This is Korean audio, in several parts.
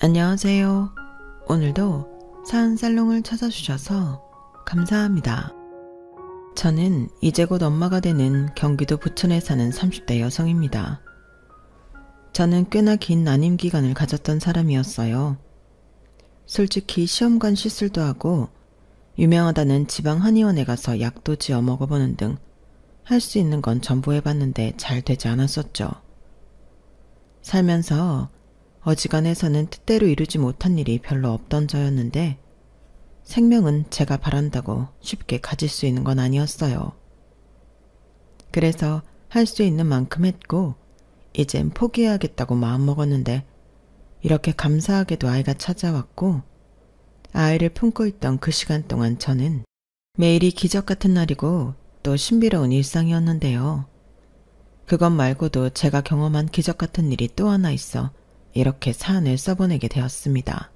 안녕하세요. 오늘도 사은살롱을 찾아주셔서 감사합니다. 저는 이제 곧 엄마가 되는 경기도 부천에 사는 30대 여성입니다. 저는 꽤나 긴 난임 기간을 가졌던 사람이었어요. 솔직히 시험관 시술도 하고 유명하다는 지방 한의원에 가서 약도 지어 먹어보는 등 할 수 있는 건 전부 해봤는데 잘 되지 않았었죠. 살면서 어지간해서는 뜻대로 이루지 못한 일이 별로 없던 저였는데 생명은 제가 바란다고 쉽게 가질 수 있는 건 아니었어요. 그래서 할 수 있는 만큼 했고 이젠 포기해야겠다고 마음먹었는데 이렇게 감사하게도 아이가 찾아왔고 아이를 품고 있던 그 시간 동안 저는 매일이 기적 같은 날이고 또 신비로운 일상이었는데요. 그것 말고도 제가 경험한 기적 같은 일이 또 하나 있어 이렇게 사연을 써보내게 되었습니다.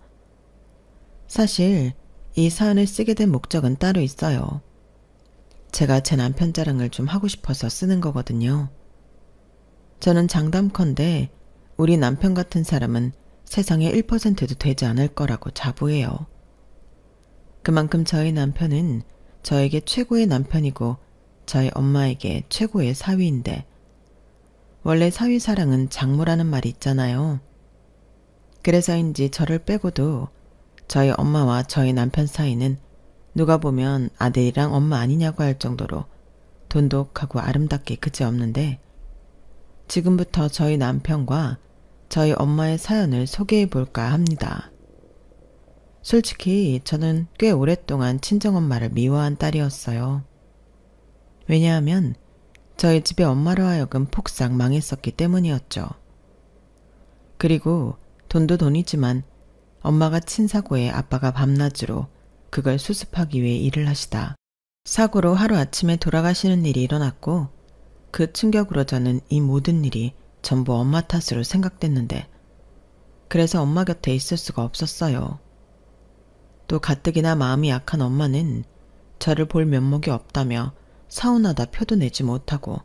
사실 이 사연을 쓰게 된 목적은 따로 있어요. 제가 제 남편 자랑을 좀 하고 싶어서 쓰는 거거든요. 저는 장담컨대 우리 남편 같은 사람은 세상에 1%도 되지 않을 거라고 자부해요. 그만큼 저희 남편은 저에게 최고의 남편이고 저희 엄마에게 최고의 사위인데 원래 사위 사랑은 장모라는 말이 있잖아요. 그래서인지 저를 빼고도 저희 엄마와 저희 남편 사이는 누가 보면 아들이랑 엄마 아니냐고 할 정도로 돈독하고 아름답게 그지없는데 지금부터 저희 남편과 저희 엄마의 사연을 소개해 볼까 합니다. 솔직히 저는 꽤 오랫동안 친정엄마를 미워한 딸이었어요. 왜냐하면 저희 집의 엄마로 하여금 폭삭 망했었기 때문이었죠. 그리고 돈도 돈이지만 엄마가 친 사고에 아빠가 밤낮으로 그걸 수습하기 위해 일을 하시다 사고로 하루아침에 돌아가시는 일이 일어났고 그 충격으로 저는 이 모든 일이 전부 엄마 탓으로 생각됐는데 그래서 엄마 곁에 있을 수가 없었어요. 또 가뜩이나 마음이 약한 엄마는 저를 볼 면목이 없다며 서운하다 표도 내지 못하고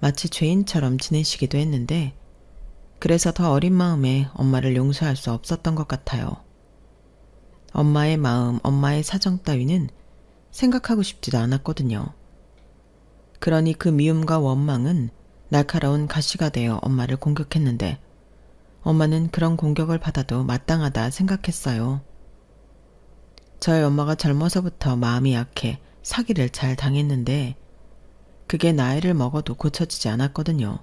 마치 죄인처럼 지내시기도 했는데 그래서 더 어린 마음에 엄마를 용서할 수 없었던 것 같아요. 엄마의 마음, 엄마의 사정 따위는 생각하고 싶지도 않았거든요. 그러니 그 미움과 원망은 날카로운 가시가 되어 엄마를 공격했는데 엄마는 그런 공격을 받아도 마땅하다 생각했어요. 저희 엄마가 젊어서부터 마음이 약해 사기를 잘 당했는데 그게 나이를 먹어도 고쳐지지 않았거든요.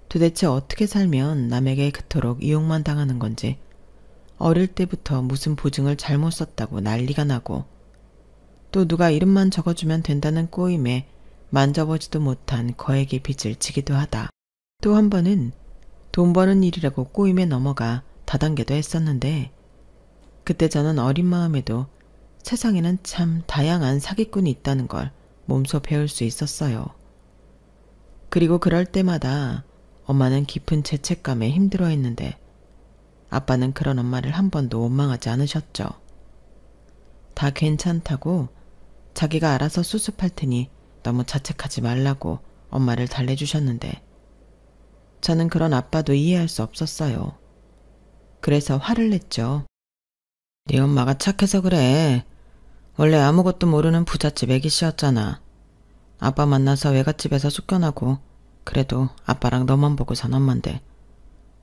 도대체 어떻게 살면 남에게 그토록 이용만 당하는 건지 어릴 때부터 무슨 보증을 잘못 썼다고 난리가 나고 또 누가 이름만 적어주면 된다는 꼬임에 만져보지도 못한 거액의 빚을 지기도 하다. 또 한 번은 돈 버는 일이라고 꼬임에 넘어가 다단계도 했었는데 그때 저는 어린 마음에도 세상에는 참 다양한 사기꾼이 있다는 걸 몸소 배울 수 있었어요. 그리고 그럴 때마다 엄마는 깊은 죄책감에 힘들어했는데 아빠는 그런 엄마를 한 번도 원망하지 않으셨죠. 다 괜찮다고 자기가 알아서 수습할 테니 너무 자책하지 말라고 엄마를 달래주셨는데 저는 그런 아빠도 이해할 수 없었어요. 그래서 화를 냈죠. 네 엄마가 착해서 그래. 원래 아무것도 모르는 부잣집 애기씨였잖아. 아빠 만나서 외갓집에서 쫓겨나고 그래도 아빠랑 너만 보고 산 엄만데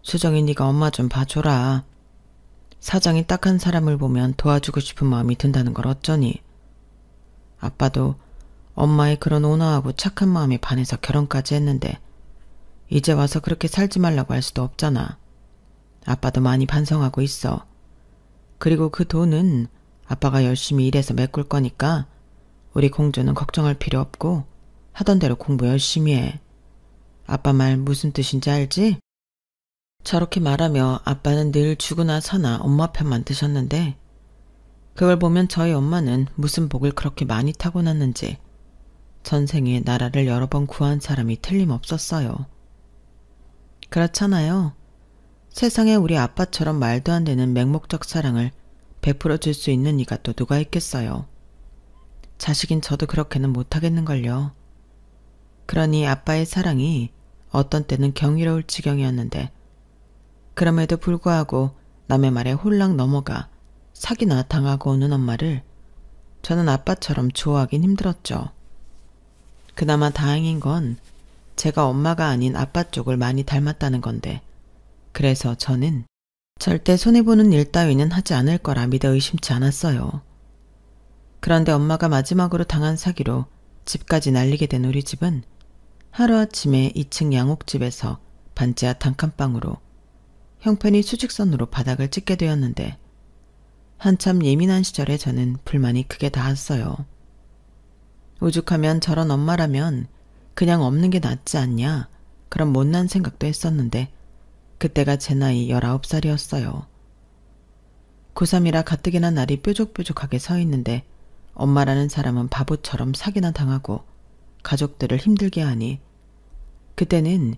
수정이 네가 엄마 좀 봐줘라. 사정이 딱한 사람을 보면 도와주고 싶은 마음이 든다는 걸 어쩌니. 아빠도 엄마의 그런 온화하고 착한 마음에 반해서 결혼까지 했는데 이제 와서 그렇게 살지 말라고 할 수도 없잖아. 아빠도 많이 반성하고 있어. 그리고 그 돈은 아빠가 열심히 일해서 메꿀 거니까 우리 공주는 걱정할 필요 없고 하던 대로 공부 열심히 해. 아빠 말 무슨 뜻인지 알지? 저렇게 말하며 아빠는 늘 죽으나 사나 엄마 편만 드셨는데 그걸 보면 저희 엄마는 무슨 복을 그렇게 많이 타고났는지 전생에 나라를 여러 번 구한 사람이 틀림없었어요. 그렇잖아요. 세상에 우리 아빠처럼 말도 안 되는 맹목적 사랑을 베풀어 줄 수 있는 이가 또 누가 있겠어요. 자식인 저도 그렇게는 못하겠는걸요. 그러니 아빠의 사랑이 어떤 때는 경이로울 지경이었는데 그럼에도 불구하고 남의 말에 홀랑 넘어가 사기나 당하고 오는 엄마를 저는 아빠처럼 좋아하긴 힘들었죠. 그나마 다행인 건 제가 엄마가 아닌 아빠 쪽을 많이 닮았다는 건데, 그래서 저는 절대 손해보는 일 따위는 하지 않을 거라 믿어 의심치 않았어요. 그런데 엄마가 마지막으로 당한 사기로 집까지 날리게 된 우리 집은 하루아침에 2층 양옥집에서 반지하 단칸방으로 형편이 수직선으로 바닥을 찍게 되었는데, 한참 예민한 시절에 저는 불만이 크게 닿았어요. 오죽하면 저런 엄마라면 그냥 없는 게 낫지 않냐, 그런 못난 생각도 했었는데 그때가 제 나이 19살이었어요. 고3이라 가뜩이나 날이 뾰족뾰족하게 서 있는데 엄마라는 사람은 바보처럼 사기나 당하고 가족들을 힘들게 하니 그때는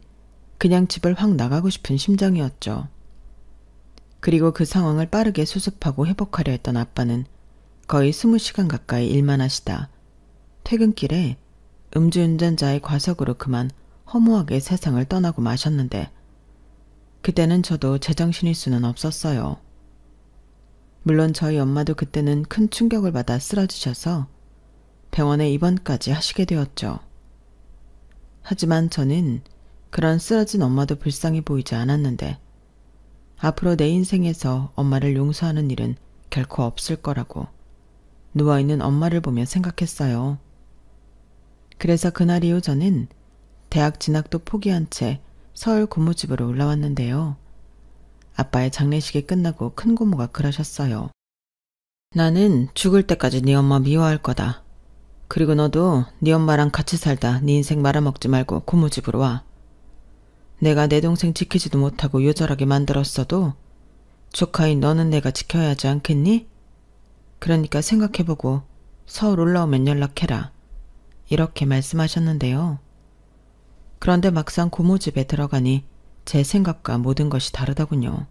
그냥 집을 확 나가고 싶은 심정이었죠. 그리고 그 상황을 빠르게 수습하고 회복하려 했던 아빠는 거의 20시간 가까이 일만 하시다 퇴근길에 음주운전자의 과속으로 그만 허무하게 세상을 떠나고 마셨는데, 그때는 저도 제정신일 수는 없었어요. 물론 저희 엄마도 그때는 큰 충격을 받아 쓰러지셔서 병원에 입원까지 하시게 되었죠. 하지만 저는 그런 쓰러진 엄마도 불쌍해 보이지 않았는데, 앞으로 내 인생에서 엄마를 용서하는 일은 결코 없을 거라고 누워있는 엄마를 보며 생각했어요. 그래서 그날 이후 저는 대학 진학도 포기한 채 서울 고모집으로 올라왔는데요. 아빠의 장례식이 끝나고 큰 고모가 그러셨어요. 나는 죽을 때까지 네 엄마 미워할 거다. 그리고 너도 네 엄마랑 같이 살다 네 인생 말아먹지 말고 고모집으로 와. 내가 내 동생 지키지도 못하고 요절하게 만들었어도 조카인 너는 내가 지켜야 하지 않겠니? 그러니까 생각해보고 서울 올라오면 연락해라. 이렇게 말씀하셨는데요. 그런데 막상 고모 집에 들어가니 제 생각과 모든 것이 다르더군요.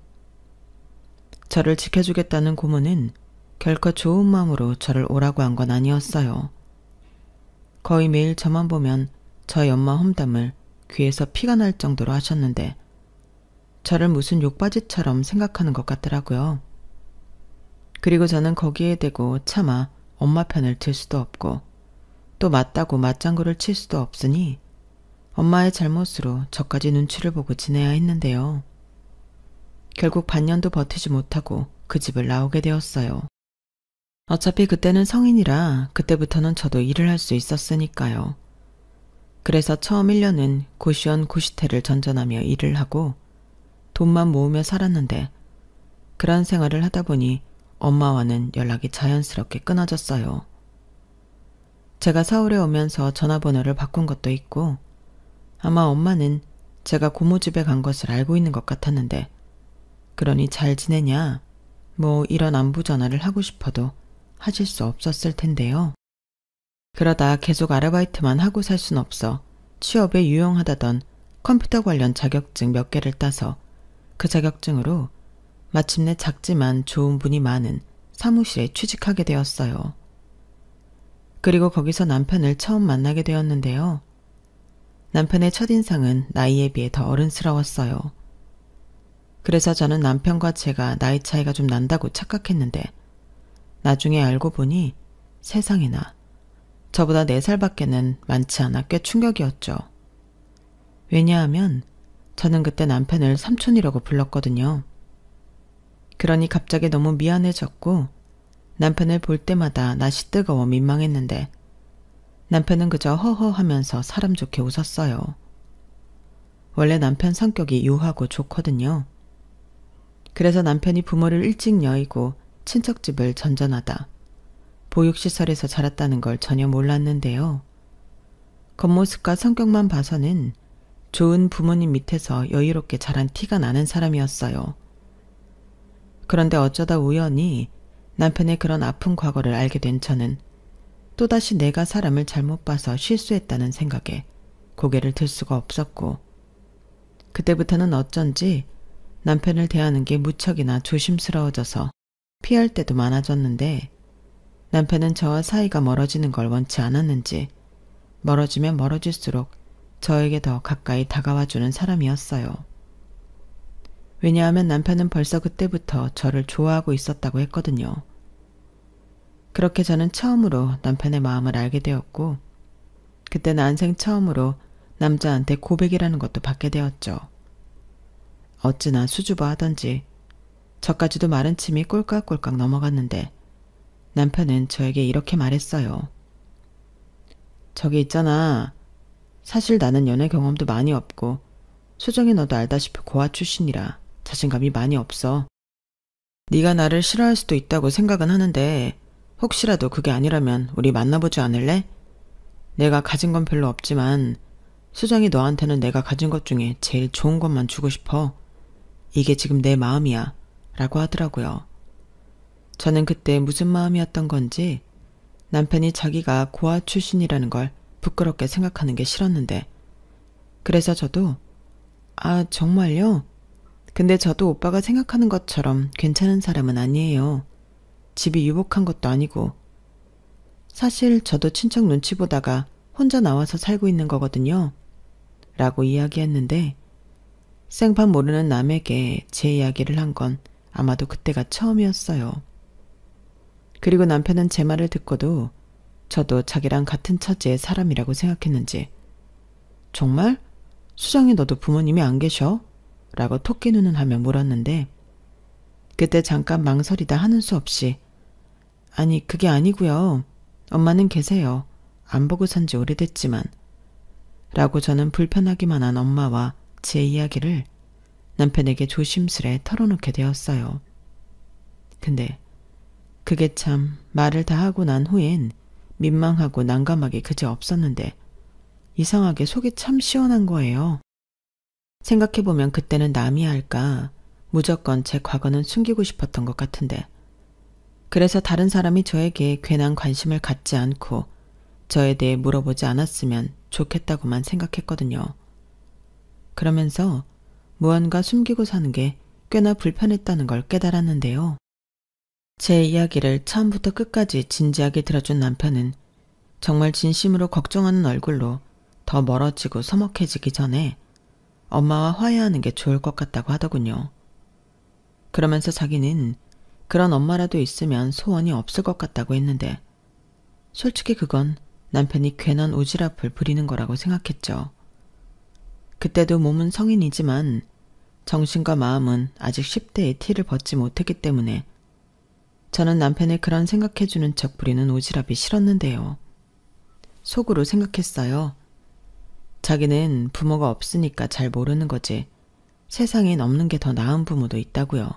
저를 지켜주겠다는 고모는 결코 좋은 마음으로 저를 오라고 한 건 아니었어요. 거의 매일 저만 보면 저희 엄마 험담을 귀에서 피가 날 정도로 하셨는데 저를 무슨 욕바지처럼 생각하는 것 같더라고요. 그리고 저는 거기에 대고 차마 엄마 편을 들 수도 없고 또 맞다고 맞장구를 칠 수도 없으니 엄마의 잘못으로 저까지 눈치를 보고 지내야 했는데요. 결국 반년도 버티지 못하고 그 집을 나오게 되었어요. 어차피 그때는 성인이라 그때부터는 저도 일을 할 수 있었으니까요. 그래서 처음 1년은 고시원 고시태를 전전하며 일을 하고 돈만 모으며 살았는데, 그런 생활을 하다 보니 엄마와는 연락이 자연스럽게 끊어졌어요. 제가 서울에 오면서 전화번호를 바꾼 것도 있고, 아마 엄마는 제가 고모집에 간 것을 알고 있는 것 같았는데, 그러니 잘 지내냐, 뭐 이런 안부 전화를 하고 싶어도 하실 수 없었을 텐데요. 그러다 계속 아르바이트만 하고 살 순 없어 취업에 유용하다던 컴퓨터 관련 자격증 몇 개를 따서 그 자격증으로 마침내 작지만 좋은 분이 많은 사무실에 취직하게 되었어요. 그리고 거기서 남편을 처음 만나게 되었는데요. 남편의 첫인상은 나이에 비해 더 어른스러웠어요. 그래서 저는 남편과 제가 나이 차이가 좀 난다고 착각했는데, 나중에 알고 보니 세상에나 저보다 4살밖에는 많지 않아 꽤 충격이었죠. 왜냐하면 저는 그때 남편을 삼촌이라고 불렀거든요. 그러니 갑자기 너무 미안해졌고 남편을 볼 때마다 낯이 뜨거워 민망했는데, 남편은 그저 허허하면서 사람 좋게 웃었어요. 원래 남편 성격이 유하고 좋거든요. 그래서 남편이 부모를 일찍 여의고 친척집을 전전하다 보육시설에서 자랐다는 걸 전혀 몰랐는데요. 겉모습과 성격만 봐서는 좋은 부모님 밑에서 여유롭게 자란 티가 나는 사람이었어요. 그런데 어쩌다 우연히 남편의 그런 아픈 과거를 알게 된 저는 또다시 내가 사람을 잘못 봐서 실수했다는 생각에 고개를 들 수가 없었고, 그때부터는 어쩐지 남편을 대하는 게 무척이나 조심스러워져서 피할 때도 많아졌는데, 남편은 저와 사이가 멀어지는 걸 원치 않았는지 멀어지면 멀어질수록 저에게 더 가까이 다가와주는 사람이었어요. 왜냐하면 남편은 벌써 그때부터 저를 좋아하고 있었다고 했거든요. 그렇게 저는 처음으로 남편의 마음을 알게 되었고, 그때 난생 처음으로 남자한테 고백이라는 것도 받게 되었죠. 어찌나 수줍어 하던지 저까지도 마른 침이 꼴깍꼴깍 넘어갔는데 남편은 저에게 이렇게 말했어요. 저기 있잖아. 사실 나는 연애 경험도 많이 없고 수정이 너도 알다시피 고아 출신이라 자신감이 많이 없어. 네가 나를 싫어할 수도 있다고 생각은 하는데 혹시라도 그게 아니라면 우리 만나보지 않을래? 내가 가진 건 별로 없지만 수정이 너한테는 내가 가진 것 중에 제일 좋은 것만 주고 싶어. 이게 지금 내 마음이야. 라고 하더라고요. 저는 그때 무슨 마음이었던 건지 남편이 자기가 고아 출신이라는 걸 부끄럽게 생각하는 게 싫었는데, 그래서 저도 아, 정말요? 근데 저도 오빠가 생각하는 것처럼 괜찮은 사람은 아니에요. 집이 유복한 것도 아니고. 사실 저도 친척 눈치 보다가 혼자 나와서 살고 있는 거거든요. 라고 이야기했는데 생판 모르는 남에게 제 이야기를 한 건 아마도 그때가 처음이었어요. 그리고 남편은 제 말을 듣고도 저도 자기랑 같은 처지의 사람이라고 생각했는지 정말? 수정이 너도 부모님이 안 계셔? 라고 토끼 눈을 하며 물었는데 그때 잠깐 망설이다 하는 수 없이 아니 그게 아니고요. 엄마는 계세요. 안 보고 산 지 오래됐지만 라고 저는 불편하기만 한 엄마와 제 이야기를 남편에게 조심스레 털어놓게 되었어요. 근데 그게 참 말을 다 하고 난 후엔 민망하고 난감하기 그지 없었는데 이상하게 속이 참 시원한 거예요. 생각해보면 그때는 남이 할까 무조건 제 과거는 숨기고 싶었던 것 같은데 그래서 다른 사람이 저에게 괜한 관심을 갖지 않고 저에 대해 물어보지 않았으면 좋겠다고만 생각했거든요. 그러면서 무언가 숨기고 사는 게 꽤나 불편했다는 걸 깨달았는데요. 제 이야기를 처음부터 끝까지 진지하게 들어준 남편은 정말 진심으로 걱정하는 얼굴로 더 멀어지고 서먹해지기 전에 엄마와 화해하는 게 좋을 것 같다고 하더군요. 그러면서 자기는 그런 엄마라도 있으면 소원이 없을 것 같다고 했는데 솔직히 그건 남편이 괜한 오지랖을 부리는 거라고 생각했죠. 그때도 몸은 성인이지만 정신과 마음은 아직 10대의 티를 벗지 못했기 때문에 저는 남편의 그런 생각해주는 척 부리는 오지랖이 싫었는데요. 속으로 생각했어요. 자기는 부모가 없으니까 잘 모르는 거지. 세상엔 없는 게 더 나은 부모도 있다고요.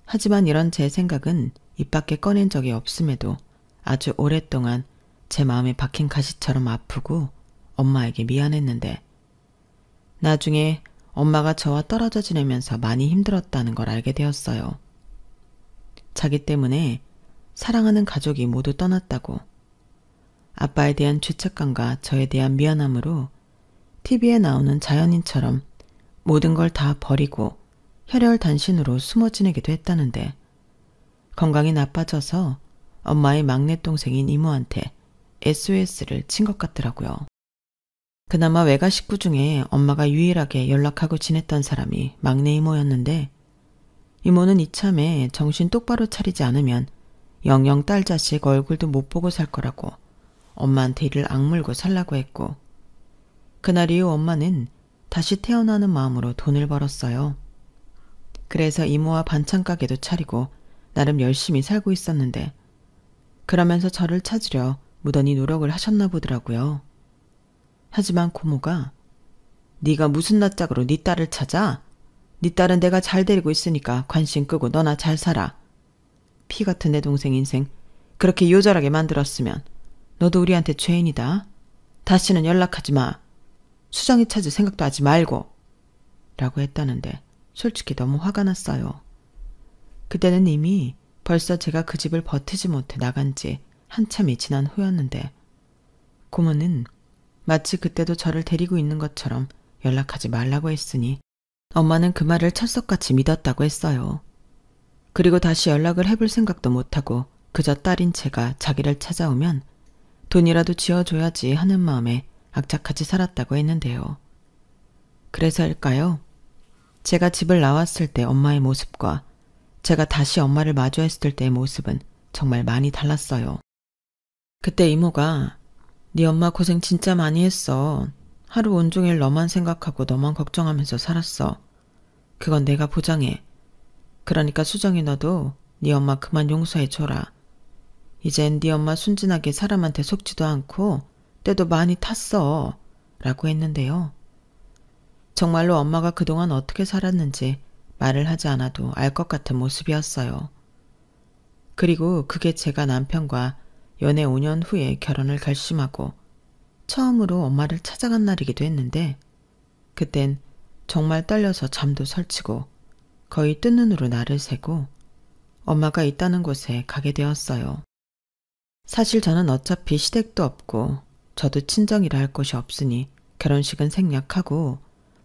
하지만 이런 제 생각은 입 밖에 꺼낸 적이 없음에도 아주 오랫동안 제 마음에 박힌 가시처럼 아프고 엄마에게 미안했는데 나중에 엄마가 저와 떨어져 지내면서 많이 힘들었다는 걸 알게 되었어요. 자기 때문에 사랑하는 가족이 모두 떠났다고. 아빠에 대한 죄책감과 저에 대한 미안함으로 TV에 나오는 자연인처럼 모든 걸 다 버리고 혈혈단신으로 숨어 지내기도 했다는데 건강이 나빠져서 엄마의 막내 동생인 이모한테 SOS를 친 것 같더라고요. 그나마 외가 식구 중에 엄마가 유일하게 연락하고 지냈던 사람이 막내 이모였는데 이모는 이참에 정신 똑바로 차리지 않으면 영영 딸 자식 얼굴도 못 보고 살 거라고 엄마한테 이를 악물고 살라고 했고 그날 이후 엄마는 다시 태어나는 마음으로 돈을 벌었어요. 그래서 이모와 반찬 가게도 차리고 나름 열심히 살고 있었는데 그러면서 저를 찾으려 무던히 노력을 하셨나 보더라고요. 하지만 고모가 네가 무슨 낯짝으로 네 딸을 찾아? 네 딸은 내가 잘 데리고 있으니까 관심 끄고 너나 잘 살아. 피 같은 내 동생 인생 그렇게 요절하게 만들었으면 너도 우리한테 죄인이다. 다시는 연락하지 마. 수정이 찾을 생각도 하지 말고. 라고 했다는데 솔직히 너무 화가 났어요. 그때는 이미 벌써 제가 그 집을 버티지 못해 나간 지 한참이 지난 후였는데 고모는 마치 그때도 저를 데리고 있는 것처럼 연락하지 말라고 했으니 엄마는 그 말을 철석같이 믿었다고 했어요. 그리고 다시 연락을 해볼 생각도 못하고 그저 딸인 제가 자기를 찾아오면 돈이라도 지어줘야지 하는 마음에 악착같이 살았다고 했는데요. 그래서일까요? 제가 집을 나왔을 때 엄마의 모습과 제가 다시 엄마를 마주했을 때의 모습은 정말 많이 달랐어요. 그때 이모가 네 엄마 고생 진짜 많이 했어. 하루 온종일 너만 생각하고 너만 걱정하면서 살았어. 그건 내가 보장해. 그러니까 수정이 너도 네 엄마 그만 용서해줘라. 이젠 네 엄마 순진하게 사람한테 속지도 않고 때도 많이 탔어. 라고 했는데요. 정말로 엄마가 그동안 어떻게 살았는지 말을 하지 않아도 알 것 같은 모습이었어요. 그리고 그게 제가 남편과 연애 5년 후에 결혼을 결심하고 처음으로 엄마를 찾아간 날이기도 했는데 그땐 정말 떨려서 잠도 설치고 거의 뜬 눈으로 날을 새고 엄마가 있다는 곳에 가게 되었어요. 사실 저는 어차피 시댁도 없고 저도 친정이라 할 곳이 없으니 결혼식은 생략하고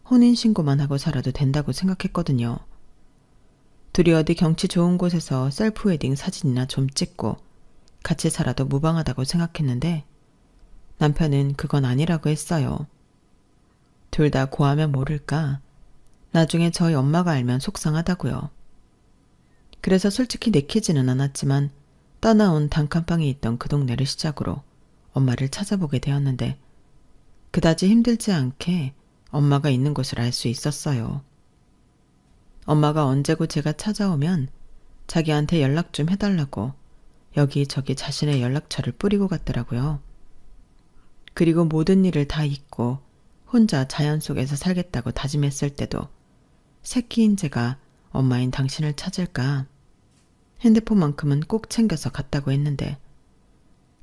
혼인신고만 하고 살아도 된다고 생각했거든요. 둘이 어디 경치 좋은 곳에서 셀프 웨딩 사진이나 좀 찍고 같이 살아도 무방하다고 생각했는데 남편은 그건 아니라고 했어요. 둘 다 고하면 모를까 나중에 저희 엄마가 알면 속상하다고요. 그래서 솔직히 내키지는 않았지만 떠나온 단칸방이 있던 그 동네를 시작으로 엄마를 찾아보게 되었는데 그다지 힘들지 않게 엄마가 있는 곳을 알 수 있었어요. 엄마가 언제고 제가 찾아오면 자기한테 연락 좀 해달라고 여기저기 자신의 연락처를 뿌리고 갔더라고요. 그리고 모든 일을 다 잊고 혼자 자연 속에서 살겠다고 다짐했을 때도 새끼인 제가 엄마인 당신을 찾을까 핸드폰만큼은 꼭 챙겨서 갔다고 했는데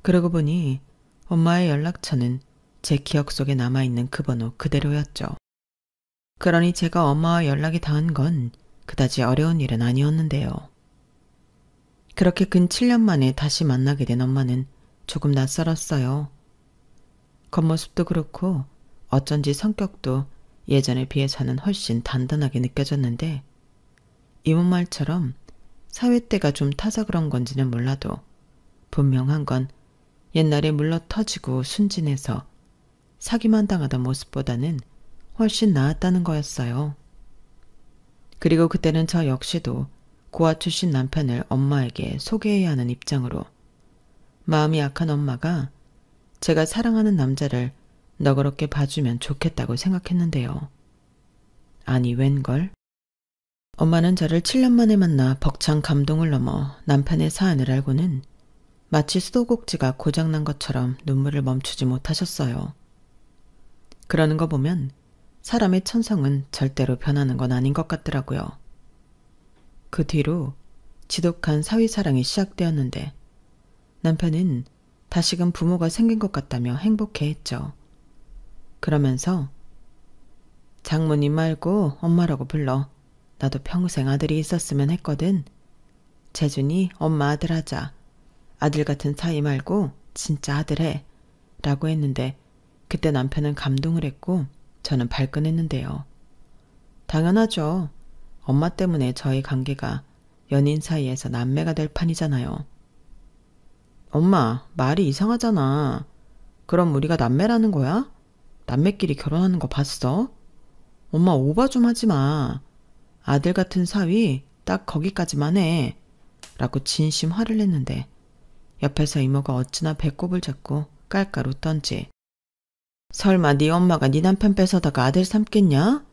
그러고 보니 엄마의 연락처는 제 기억 속에 남아있는 그 번호 그대로였죠. 그러니 제가 엄마와 연락이 닿은 건 그다지 어려운 일은 아니었는데요. 그렇게 근 7년 만에 다시 만나게 된 엄마는 조금 낯설었어요. 겉모습도 그렇고 어쩐지 성격도 예전에 비해서는 훨씬 단단하게 느껴졌는데 이모 말처럼 사회때가 좀 타서 그런 건지는 몰라도 분명한 건 옛날에 물러터지고 순진해서 사기만 당하던 모습보다는 훨씬 나았다는 거였어요. 그리고 그때는 저 역시도 고아 출신 남편을 엄마에게 소개해야 하는 입장으로 마음이 약한 엄마가 제가 사랑하는 남자를 너그럽게 봐주면 좋겠다고 생각했는데요. 아니 웬걸? 엄마는 저를 7년 만에 만나 벅찬 감동을 넘어 남편의 사안을 알고는 마치 수도꼭지가 고장난 것처럼 눈물을 멈추지 못하셨어요. 그러는 거 보면 사람의 천성은 절대로 변하는 건 아닌 것 같더라고요. 그 뒤로 지독한 사위사랑이 시작되었는데 남편은 다시금 부모가 생긴 것 같다며 행복해했죠. 그러면서 장모님 말고 엄마라고 불러. 나도 평생 아들이 있었으면 했거든. 재준이 엄마 아들 하자. 아들 같은 사위 말고 진짜 아들 해. 라고 했는데 그때 남편은 감동을 했고 저는 발끈했는데요. 당연하죠. 엄마 때문에 저희 관계가 연인 사이에서 남매가 될 판이잖아요. 엄마, 말이 이상하잖아. 그럼 우리가 남매라는 거야? 남매끼리 결혼하는 거 봤어? 엄마 오바 좀 하지 마. 아들 같은 사위 딱 거기까지만 해. 라고 진심 화를 냈는데 옆에서 이모가 어찌나 배꼽을 잡고 깔깔 웃던지 설마 네 엄마가 네 남편 뺏어다가 아들 삼겠냐?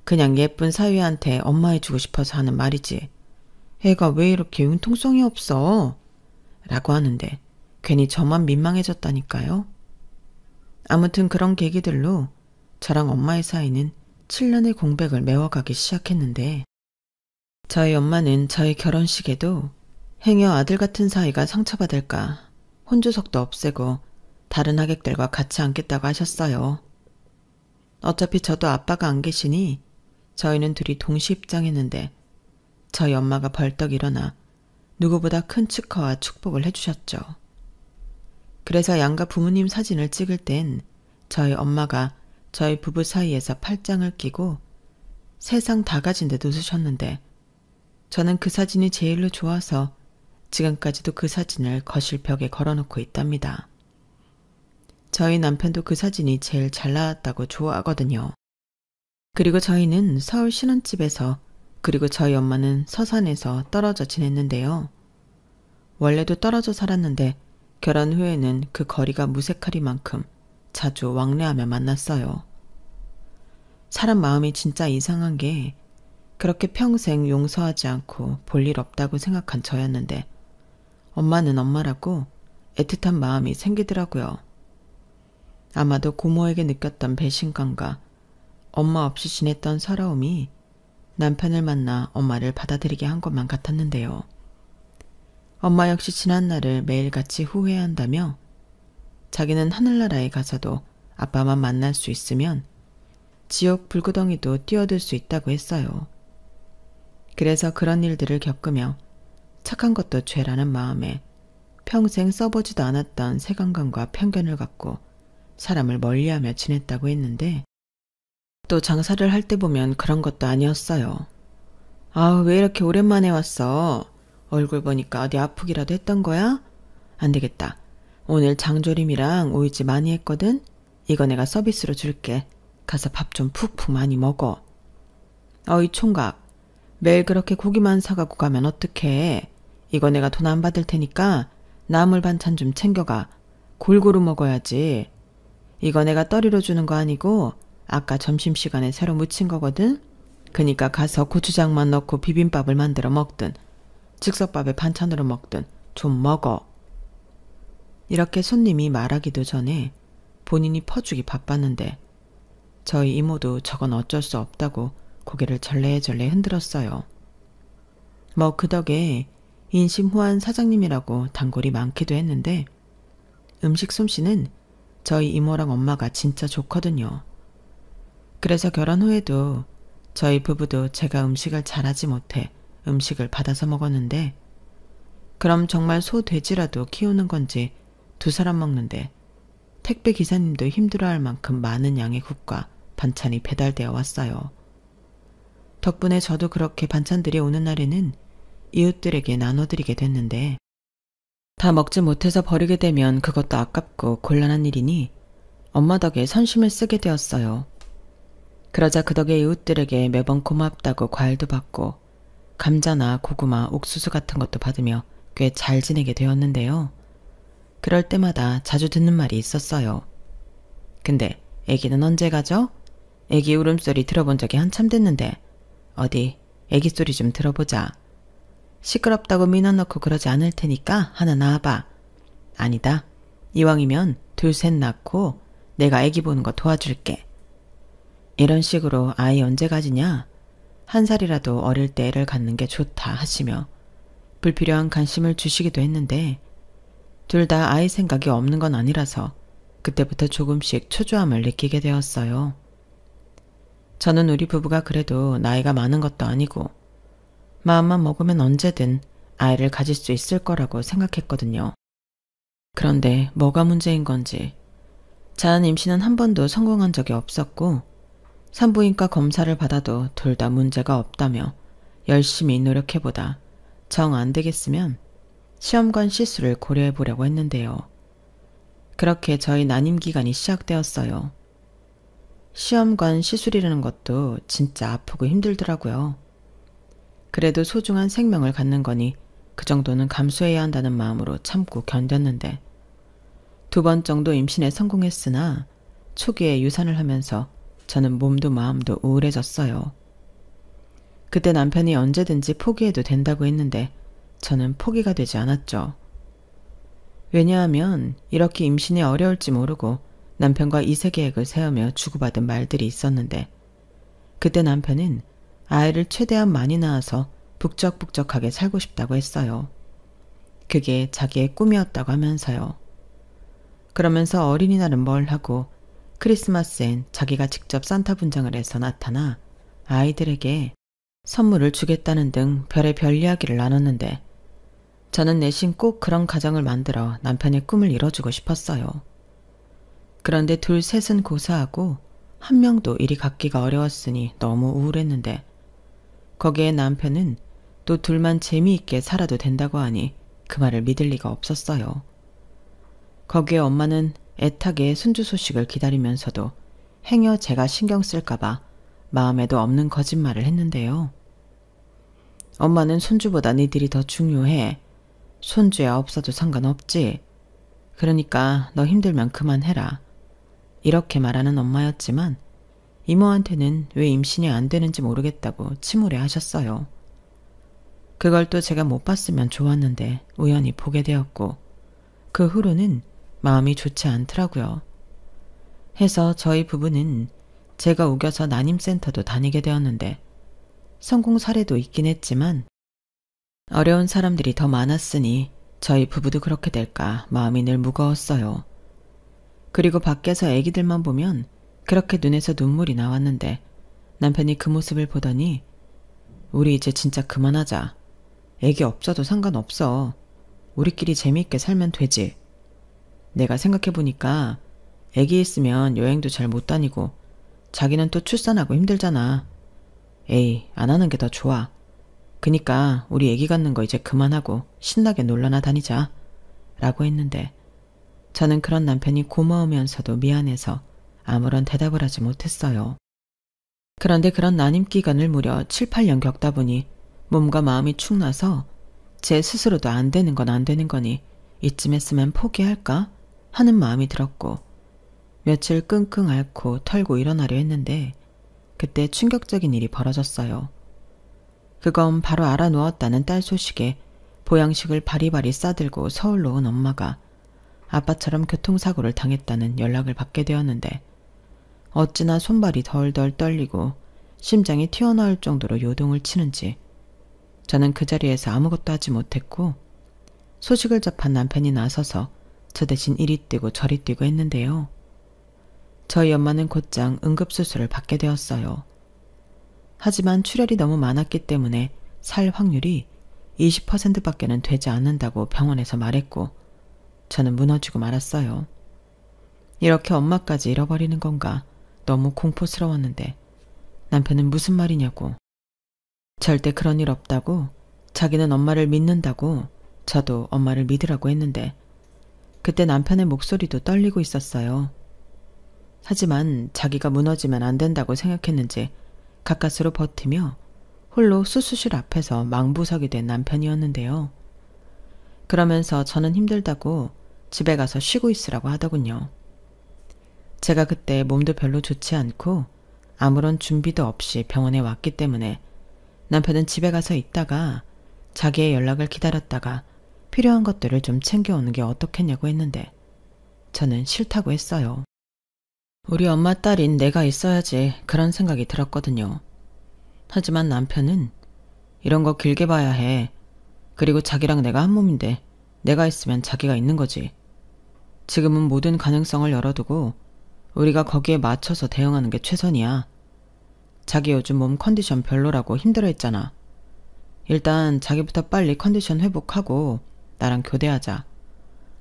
그냥 예쁜 사위한테 엄마 해주고 싶어서 하는 말이지. 애가 왜 이렇게 융통성이 없어? 라고 하는데 괜히 저만 민망해졌다니까요. 아무튼 그런 계기들로 저랑 엄마의 사이는 7년의 공백을 메워가기 시작했는데 저희 엄마는 저희 결혼식에도 행여 아들 같은 사이가 상처받을까 혼주석도 없애고 다른 하객들과 같이 앉겠다고 하셨어요. 어차피 저도 아빠가 안 계시니 저희는 둘이 동시 입장했는데 저희 엄마가 벌떡 일어나 누구보다 큰 축하와 축복을 해주셨죠. 그래서 양가 부모님 사진을 찍을 땐 저희 엄마가 저희 부부 사이에서 팔짱을 끼고 세상 다 가진 듯 웃으셨는데 저는 그 사진이 제일로 좋아서 지금까지도 그 사진을 거실 벽에 걸어놓고 있답니다. 저희 남편도 그 사진이 제일 잘 나왔다고 좋아하거든요. 그리고 저희는 서울 신혼집에서, 그리고 저희 엄마는 서산에서 떨어져 지냈는데요. 원래도 떨어져 살았는데 결혼 후에는 그 거리가 무색하리만큼 자주 왕래하며 만났어요. 사람 마음이 진짜 이상한 게 그렇게 평생 용서하지 않고 볼 일 없다고 생각한 저였는데 엄마는 엄마라고 애틋한 마음이 생기더라고요. 아마도 고모에게 느꼈던 배신감과 엄마 없이 지냈던 서러움이 남편을 만나 엄마를 받아들이게 한 것만 같았는데요. 엄마 역시 지난 날을 매일같이 후회한다며 자기는 하늘나라에 가서도 아빠만 만날 수 있으면 지옥 불구덩이도 뛰어들 수 있다고 했어요. 그래서 그런 일들을 겪으며 착한 것도 죄라는 마음에 평생 써보지도 않았던 색안경과 편견을 갖고 사람을 멀리하며 지냈다고 했는데 또 장사를 할 때 보면 그런 것도 아니었어요. 아우, 왜 이렇게 오랜만에 왔어? 얼굴 보니까 어디 아프기라도 했던 거야? 안 되겠다. 오늘 장조림이랑 오이지 많이 했거든? 이거 내가 서비스로 줄게. 가서 밥 좀 푹푹 많이 먹어. 어이 총각, 매일 그렇게 고기만 사가고 가면 어떡해. 이거 내가 돈 안 받을 테니까 나물 반찬 좀 챙겨가. 골고루 먹어야지. 이거 내가 떠리로 주는 거 아니고 아까 점심시간에 새로 무친 거거든? 그니까 가서 고추장만 넣고 비빔밥을 만들어 먹든 즉석밥에 반찬으로 먹든 좀 먹어. 이렇게 손님이 말하기도 전에 본인이 퍼주기 바빴는데 저희 이모도 저건 어쩔 수 없다고 고개를 절레절레 흔들었어요. 뭐 그 덕에 인심 후한 사장님이라고 단골이 많기도 했는데 음식 솜씨는 저희 이모랑 엄마가 진짜 좋거든요. 그래서 결혼 후에도 저희 부부도 제가 음식을 잘하지 못해 음식을 받아서 먹었는데 그럼 정말 소 돼지라도 키우는 건지 두 사람 먹는데 택배 기사님도 힘들어할 만큼 많은 양의 국과 반찬이 배달되어 왔어요. 덕분에 저도 그렇게 반찬들이 오는 날에는 이웃들에게 나눠드리게 됐는데 다 먹지 못해서 버리게 되면 그것도 아깝고 곤란한 일이니 엄마 덕에 선심을 쓰게 되었어요. 그러자 그 덕에 이웃들에게 매번 고맙다고 과일도 받고 감자나 고구마, 옥수수 같은 것도 받으며 꽤 잘 지내게 되었는데요. 그럴 때마다 자주 듣는 말이 있었어요. 근데 애기는 언제 가죠? 애기 울음소리 들어본 적이 한참 됐는데 어디 애기 소리 좀 들어보자. 시끄럽다고 민원 넣고 그러지 않을 테니까 하나 낳아봐. 아니다. 이왕이면 둘 셋 낳고 내가 애기 보는 거 도와줄게. 이런 식으로 아이 언제 가지냐? 한 살이라도 어릴 때 애를 갖는 게 좋다 하시며 불필요한 관심을 주시기도 했는데 둘 다 아이 생각이 없는 건 아니라서 그때부터 조금씩 초조함을 느끼게 되었어요. 저는 우리 부부가 그래도 나이가 많은 것도 아니고 마음만 먹으면 언제든 아이를 가질 수 있을 거라고 생각했거든요. 그런데 뭐가 문제인 건지 자연 임신은 한 번도 성공한 적이 없었고 산부인과 검사를 받아도 둘 다 문제가 없다며 열심히 노력해보다 정 안 되겠으면 시험관 시술을 고려해 보려고 했는데요. 그렇게 저희 난임 기간이 시작되었어요. 시험관 시술이라는 것도 진짜 아프고 힘들더라고요. 그래도 소중한 생명을 갖는 거니 그 정도는 감수해야 한다는 마음으로 참고 견뎠는데 2번 정도 임신에 성공했으나 초기에 유산을 하면서 저는 몸도 마음도 우울해졌어요. 그때 남편이 언제든지 포기해도 된다고 했는데 저는 포기가 되지 않았죠. 왜냐하면 이렇게 임신이 어려울지 모르고 남편과 이세 계획을 세우며 주고받은 말들이 있었는데 그때 남편은 아이를 최대한 많이 낳아서 북적북적하게 살고 싶다고 했어요. 그게 자기의 꿈이었다고 하면서요. 그러면서 어린이날은 뭘 하고 크리스마스엔 자기가 직접 산타 분장을 해서 나타나 아이들에게 선물을 주겠다는 등 별의별 이야기를 나눴는데 저는 내심 꼭 그런 가정을 만들어 남편의 꿈을 이뤄주고 싶었어요. 그런데 둘 셋은 고사하고 한 명도 이리 갖기가 어려웠으니 너무 우울했는데 거기에 남편은 또 둘만 재미있게 살아도 된다고 하니 그 말을 믿을 리가 없었어요. 거기에 엄마는 애타게 손주 소식을 기다리면서도 행여 제가 신경 쓸까봐 마음에도 없는 거짓말을 했는데요. 엄마는 손주보다 니들이 더 중요해. 손주야 없어도 상관없지. 그러니까 너 힘들면 그만해라. 이렇게 말하는 엄마였지만 이모한테는 왜 임신이 안 되는지 모르겠다고 침울해 하셨어요. 그걸 또 제가 못 봤으면 좋았는데 우연히 보게 되었고 그 후로는 마음이 좋지 않더라고요. 해서 저희 부부는 제가 우겨서 난임센터도 다니게 되었는데 성공 사례도 있긴 했지만 어려운 사람들이 더 많았으니 저희 부부도 그렇게 될까 마음이 늘 무거웠어요. 그리고 밖에서 애기들만 보면 그렇게 눈에서 눈물이 나왔는데 남편이 그 모습을 보더니 우리 이제 진짜 그만하자. 애기 없어도 상관없어. 우리끼리 재미있게 살면 되지. 내가 생각해보니까 애기 있으면 여행도 잘 못 다니고 자기는 또 출산하고 힘들잖아. 에이, 안 하는 게 더 좋아. 그니까 우리 애기 갖는 거 이제 그만하고 신나게 놀러나 다니자. 라고 했는데 저는 그런 남편이 고마우면서도 미안해서 아무런 대답을 하지 못했어요. 그런데 그런 난임 기간을 무려 7, 8년 겪다 보니 몸과 마음이 축 나서 제 스스로도 안 되는 건 안 되는 거니 이쯤 했으면 포기할까 하는 마음이 들었고 며칠 끙끙 앓고 털고 일어나려 했는데 그때 충격적인 일이 벌어졌어요. 그건 바로 알아누웠다는 딸 소식에 보양식을 바리바리 싸들고 서울로 온 엄마가 아빠처럼 교통사고를 당했다는 연락을 받게 되었는데 어찌나 손발이 덜덜 떨리고 심장이 튀어나올 정도로 요동을 치는지 저는 그 자리에서 아무것도 하지 못했고 소식을 접한 남편이 나서서 저 대신 이리 뛰고 저리 뛰고 했는데요. 저희 엄마는 곧장 응급수술을 받게 되었어요. 하지만 출혈이 너무 많았기 때문에 살 확률이 20%밖에는 되지 않는다고 병원에서 말했고 저는 무너지고 말았어요. 이렇게 엄마까지 잃어버리는 건가 너무 공포스러웠는데 남편은 무슨 말이냐고 절대 그런 일 없다고 자기는 엄마를 믿는다고 저도 엄마를 믿으라고 했는데 그때 남편의 목소리도 떨리고 있었어요. 하지만 자기가 무너지면 안 된다고 생각했는지 가까스로 버티며 홀로 수술실 앞에서 망부석이 된 남편이었는데요. 그러면서 저는 힘들다고 집에 가서 쉬고 있으라고 하더군요. 제가 그때 몸도 별로 좋지 않고 아무런 준비도 없이 병원에 왔기 때문에 남편은 집에 가서 있다가 자기의 연락을 기다렸다가 필요한 것들을 좀 챙겨오는 게 어떻겠냐고 했는데 저는 싫다고 했어요. 우리 엄마 딸인 내가 있어야지 그런 생각이 들었거든요. 하지만 남편은 이런 거 길게 봐야 해. 그리고 자기랑 내가 한 몸인데 내가 있으면 자기가 있는 거지. 지금은 모든 가능성을 열어두고 우리가 거기에 맞춰서 대응하는 게 최선이야. 자기 요즘 몸 컨디션 별로라고 힘들어했잖아. 일단 자기부터 빨리 컨디션 회복하고 나랑 교대하자.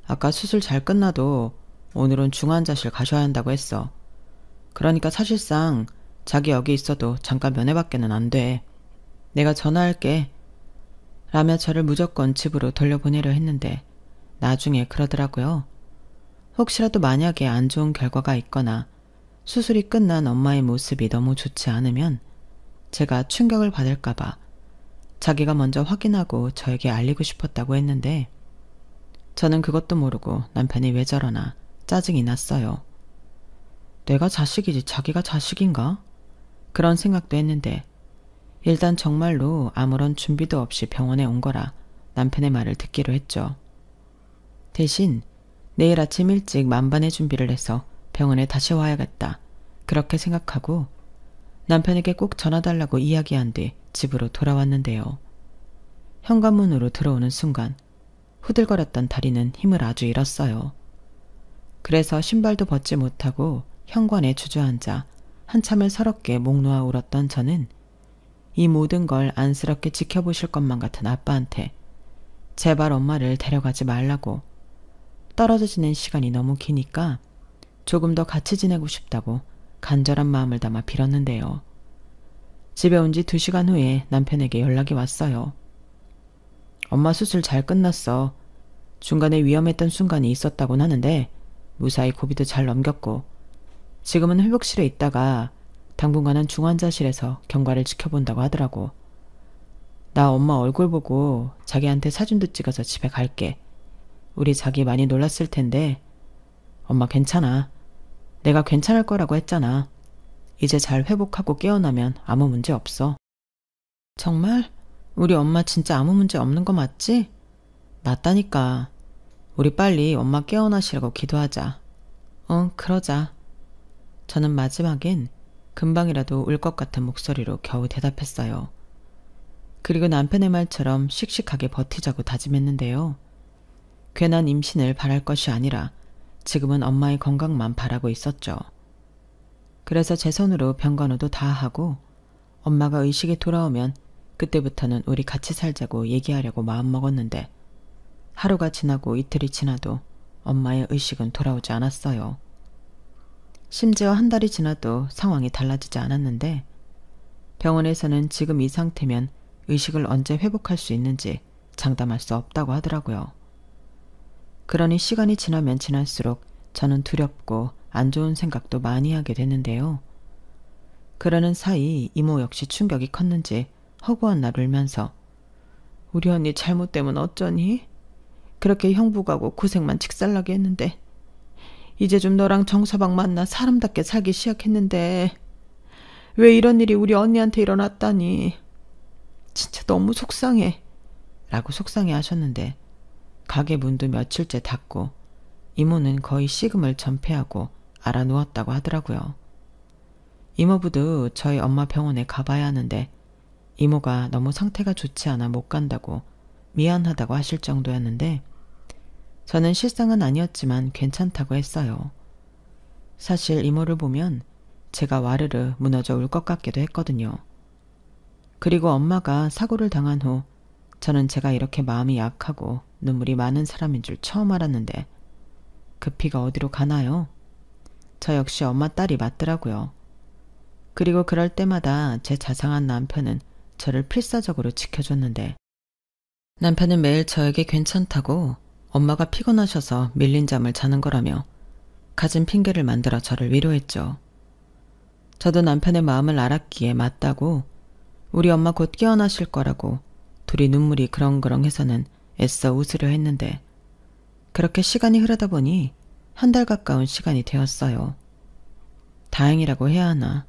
아까 수술 잘 끝나도 오늘은 중환자실 가셔야 한다고 했어. 그러니까 사실상 자기 여기 있어도 잠깐 면회밖에는 안 돼. 내가 전화할게. 라며 저를 무조건 집으로 돌려보내려 했는데 나중에 그러더라고요. 혹시라도 만약에 안 좋은 결과가 있거나 수술이 끝난 엄마의 모습이 너무 좋지 않으면 제가 충격을 받을까봐 자기가 먼저 확인하고 저에게 알리고 싶었다고 했는데 저는 그것도 모르고 남편이 왜 저러나 짜증이 났어요. 내가 자식이지 자기가 자식인가? 그런 생각도 했는데 일단 정말로 아무런 준비도 없이 병원에 온 거라 남편의 말을 듣기로 했죠. 대신 내일 아침 일찍 만반의 준비를 해서 병원에 다시 와야겠다. 그렇게 생각하고 남편에게 꼭 전화달라고 이야기한 뒤 집으로 돌아왔는데요. 현관문으로 들어오는 순간 후들거렸던 다리는 힘을 아주 잃었어요. 그래서 신발도 벗지 못하고 현관에 주저앉아 한참을 서럽게 목 놓아 울었던 저는 이 모든 걸 안쓰럽게 지켜보실 것만 같은 아빠한테 제발 엄마를 데려가지 말라고 떨어져 지낸 시간이 너무 기니까 조금 더 같이 지내고 싶다고 간절한 마음을 담아 빌었는데요. 집에 온 지 2시간 후에 남편에게 연락이 왔어요. 엄마 수술 잘 끝났어. 중간에 위험했던 순간이 있었다곤 하는데 무사히 고비도 잘 넘겼고 지금은 회복실에 있다가 당분간은 중환자실에서 경과를 지켜본다고 하더라고. 나 엄마 얼굴 보고 자기한테 사진도 찍어서 집에 갈게. 우리 자기 많이 놀랐을 텐데 엄마 괜찮아. 내가 괜찮을 거라고 했잖아. 이제 잘 회복하고 깨어나면 아무 문제 없어. 정말? 우리 엄마 진짜 아무 문제 없는 거 맞지? 맞다니까. 우리 빨리 엄마 깨어나시라고 기도하자. 그러자. 저는 마지막엔 금방이라도 울 것 같은 목소리로 겨우 대답했어요. 그리고 남편의 말처럼 씩씩하게 버티자고 다짐했는데요. 괜한 임신을 바랄 것이 아니라 지금은 엄마의 건강만 바라고 있었죠. 그래서 제 손으로 병간호도 다 하고 엄마가 의식이 돌아오면 그때부터는 우리 같이 살자고 얘기하려고 마음먹었는데 하루가 지나고 이틀이 지나도 엄마의 의식은 돌아오지 않았어요. 심지어 한 달이 지나도 상황이 달라지지 않았는데 병원에서는 지금 이 상태면 의식을 언제 회복할 수 있는지 장담할 수 없다고 하더라고요. 그러니 시간이 지나면 지날수록 저는 두렵고 안 좋은 생각도 많이 하게 되는데요. 그러는 사이 이모 역시 충격이 컸는지 허구한 날 울면서 우리 언니 잘못되면 어쩌니? 그렇게 형부가고 고생만 직살나게 했는데 이제 좀 너랑 정서방 만나 사람답게 살기 시작했는데 왜 이런 일이 우리 언니한테 일어났다니. 진짜 너무 속상해. 라고 속상해 하셨는데 가게 문도 며칠째 닫고 이모는 거의 식음을 전폐하고 알아누웠다고 하더라고요. 이모부도 저희 엄마 병원에 가봐야 하는데 이모가 너무 상태가 좋지 않아 못 간다고 미안하다고 하실 정도였는데 저는 실상은 아니었지만 괜찮다고 했어요. 사실 이모를 보면 제가 와르르 무너져 울 것 같기도 했거든요. 그리고 엄마가 사고를 당한 후 저는 제가 이렇게 마음이 약하고 눈물이 많은 사람인 줄 처음 알았는데 그 피가 어디로 가나요? 저 역시 엄마 딸이 맞더라고요. 그리고 그럴 때마다 제 자상한 남편은 저를 필사적으로 지켜줬는데 남편은 매일 저에게 괜찮다고 엄마가 피곤하셔서 밀린 잠을 자는 거라며 가진 핑계를 만들어 저를 위로했죠. 저도 남편의 마음을 알았기에 맞다고 우리 엄마 곧 깨어나실 거라고 둘이 눈물이 그렁그렁해서는 애써 웃으려 했는데 그렇게 시간이 흐르다 보니 한 달 가까운 시간이 되었어요. 다행이라고 해야 하나.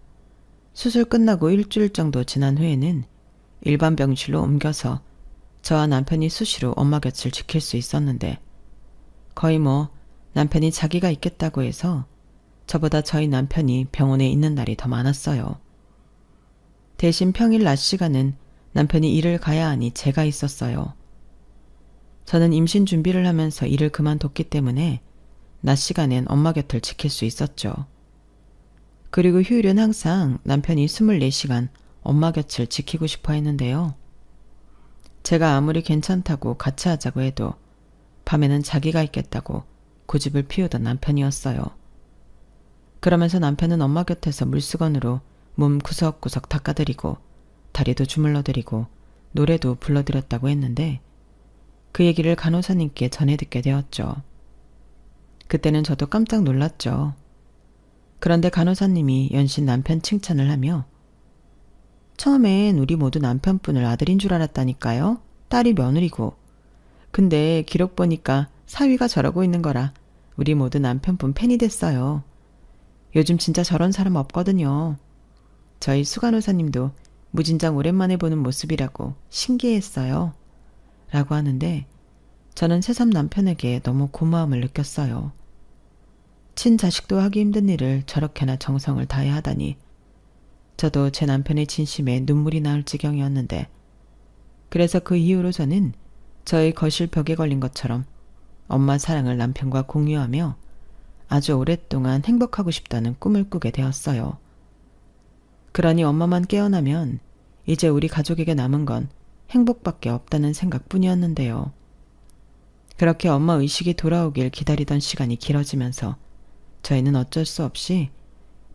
수술 끝나고 일주일 정도 지난 후에는 일반 병실로 옮겨서 저와 남편이 수시로 엄마 곁을 지킬 수 있었는데 거의 남편이 자기가 있겠다고 해서 저보다 저희 남편이 병원에 있는 날이 더 많았어요. 대신 평일 낮 시간은 남편이 일을 가야 하니 제가 있었어요. 저는 임신 준비를 하면서 일을 그만뒀기 때문에 낮 시간엔 엄마 곁을 지킬 수 있었죠. 그리고 휴일은 항상 남편이 24시간 엄마 곁을 지키고 싶어 했는데요. 제가 아무리 괜찮다고 같이 하자고 해도 밤에는 자기가 있겠다고 고집을 피우던 남편이었어요. 그러면서 남편은 엄마 곁에서 물수건으로 몸 구석구석 닦아드리고 다리도 주물러드리고 노래도 불러드렸다고 했는데 그 얘기를 간호사님께 전해 듣게 되었죠. 그때는 저도 깜짝 놀랐죠. 그런데 간호사님이 연신 남편 칭찬을 하며 처음엔 우리 모두 남편분을 아들인 줄 알았다니까요. 딸이 며느리고. 근데 기록 보니까 사위가 저러고 있는 거라 우리 모두 남편분 팬이 됐어요. 요즘 진짜 저런 사람 없거든요. 저희 수간호사님도 무진장 오랜만에 보는 모습이라고 신기했어요. 라고 하는데 저는 새삼 남편에게 너무 고마움을 느꼈어요. 친자식도 하기 힘든 일을 저렇게나 정성을 다해 하다니 저도 제 남편의 진심에 눈물이 나올 지경이었는데 그래서 그 이후로 저는 저의 거실 벽에 걸린 것처럼 엄마 사랑을 남편과 공유하며 아주 오랫동안 행복하고 싶다는 꿈을 꾸게 되었어요. 그러니 엄마만 깨어나면 이제 우리 가족에게 남은 건 행복밖에 없다는 생각뿐이었는데요. 그렇게 엄마 의식이 돌아오길 기다리던 시간이 길어지면서 저희는 어쩔 수 없이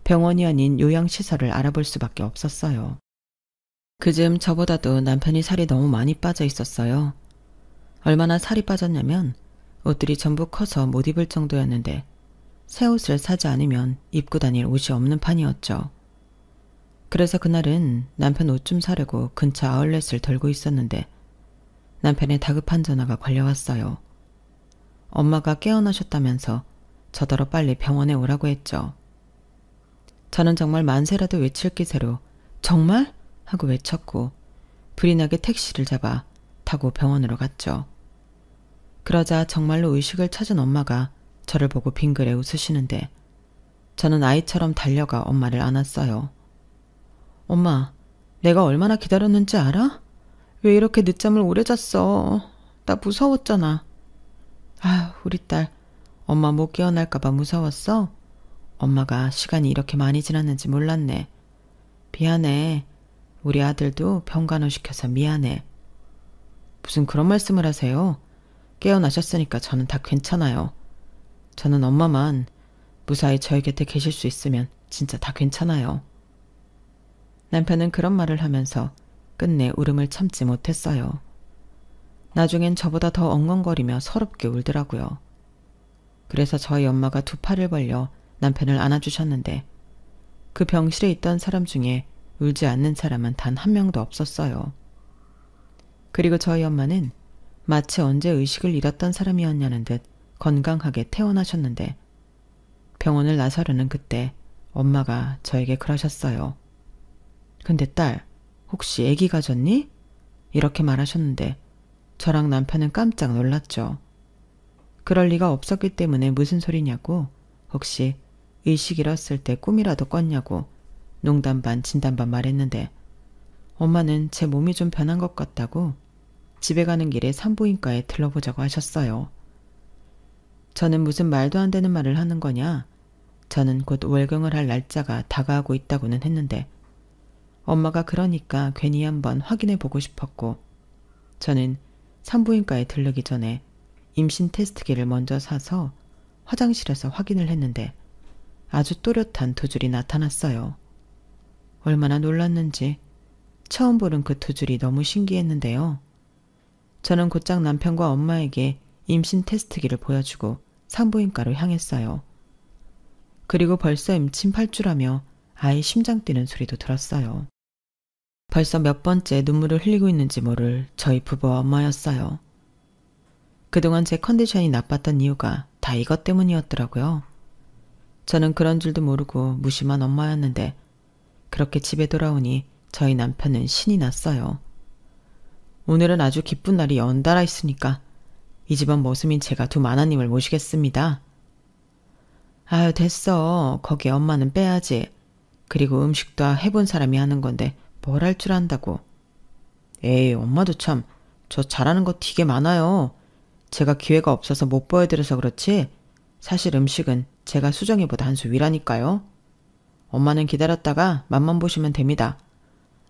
병원이 아닌 요양시설을 알아볼 수밖에 없었어요. 그즈음 저보다도 남편이 살이 너무 많이 빠져 있었어요. 얼마나 살이 빠졌냐면 옷들이 전부 커서 못 입을 정도였는데 새 옷을 사지 않으면 입고 다닐 옷이 없는 판이었죠. 그래서 그날은 남편 옷 좀 사려고 근처 아울렛을 돌고 있었는데 남편의 다급한 전화가 걸려왔어요. 엄마가 깨어나셨다면서 저더러 빨리 병원에 오라고 했죠. 저는 정말 만세라도 외칠 기세로 정말? 하고 외쳤고 불이 나게 택시를 잡아 타고 병원으로 갔죠. 그러자 정말로 의식을 찾은 엄마가 저를 보고 빙그레 웃으시는데 저는 아이처럼 달려가 엄마를 안았어요. 엄마, 내가 얼마나 기다렸는지 알아? 왜 이렇게 늦잠을 오래 잤어? 나 무서웠잖아. 아휴, 우리 딸. 엄마 못 깨어날까봐 무서웠어? 엄마가 시간이 이렇게 많이 지났는지 몰랐네. 미안해. 우리 아들도 병간호 시켜서 미안해. 무슨 그런 말씀을 하세요? 깨어나셨으니까 저는 다 괜찮아요. 저는 엄마만 무사히 저희 곁에 계실 수 있으면 진짜 다 괜찮아요. 남편은 그런 말을 하면서 끝내 울음을 참지 못했어요. 나중엔 저보다 더 엉엉거리며 서럽게 울더라고요. 그래서 저희 엄마가 두 팔을 벌려 남편을 안아주셨는데 그 병실에 있던 사람 중에 울지 않는 사람은 단 한 명도 없었어요. 그리고 저희 엄마는 마치 언제 의식을 잃었던 사람이었냐는 듯 건강하게 퇴원하셨는데 병원을 나서려는 그때 엄마가 저에게 그러셨어요. 근데 딸, 혹시 아기 가졌니? 이렇게 말하셨는데 저랑 남편은 깜짝 놀랐죠. 그럴 리가 없었기 때문에 무슨 소리냐고, 혹시 의식 잃었을 때 꿈이라도 꿨냐고 농담 반 진담 반 말했는데 엄마는 제 몸이 좀 변한 것 같다고 집에 가는 길에 산부인과에 들러보자고 하셨어요. 저는 무슨 말도 안 되는 말을 하는 거냐? 저는 곧 월경을 할 날짜가 다가오고 있다고는 했는데 엄마가 그러니까 괜히 한번 확인해 보고 싶었고 저는 산부인과에 들르기 전에 임신 테스트기를 먼저 사서 화장실에서 확인을 했는데 아주 또렷한 두 줄이 나타났어요. 얼마나 놀랐는지 처음 보는 그 두 줄이 너무 신기했는데요. 저는 곧장 남편과 엄마에게 임신 테스트기를 보여주고 산부인과로 향했어요. 그리고 벌써 임신 8주라며 아이 심장 뛰는 소리도 들었어요. 벌써 몇 번째 눈물을 흘리고 있는지 모를 저희 부부와 엄마였어요. 그동안 제 컨디션이 나빴던 이유가 다 이것 때문이었더라고요. 저는 그런 줄도 모르고 무심한 엄마였는데 그렇게 집에 돌아오니 저희 남편은 신이 났어요. 오늘은 아주 기쁜 날이 연달아 있으니까 이 집안 머슴인 제가 두 마나님을 모시겠습니다. 아유, 됐어. 거기에 엄마는 빼야지. 그리고 음식도 해본 사람이 하는 건데 뭘 할 줄 안다고. 에이, 엄마도 참 저 잘하는 거 되게 많아요. 제가 기회가 없어서 못 보여드려서 그렇지 사실 음식은 제가 수정이보다 한 수 위라니까요. 엄마는 기다렸다가 맛만 보시면 됩니다.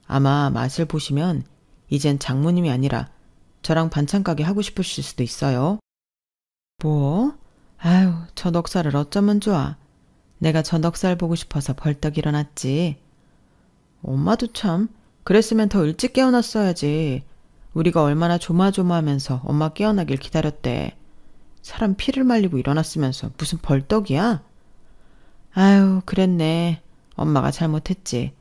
아마 맛을 보시면 이젠 장모님이 아니라 저랑 반찬 가게 하고 싶으실 수도 있어요. 뭐? 아유, 저 넉살을 어쩌면 좋아. 내가 저 넉살 보고 싶어서 벌떡 일어났지. 엄마도 참 그랬으면 더 일찍 깨어났어야지. 우리가 얼마나 조마조마하면서 엄마 깨어나길 기다렸대. 사람 피를 말리고 일어났으면서 무슨 벌떡이야? 아유, 그랬네. 엄마가 잘못했지.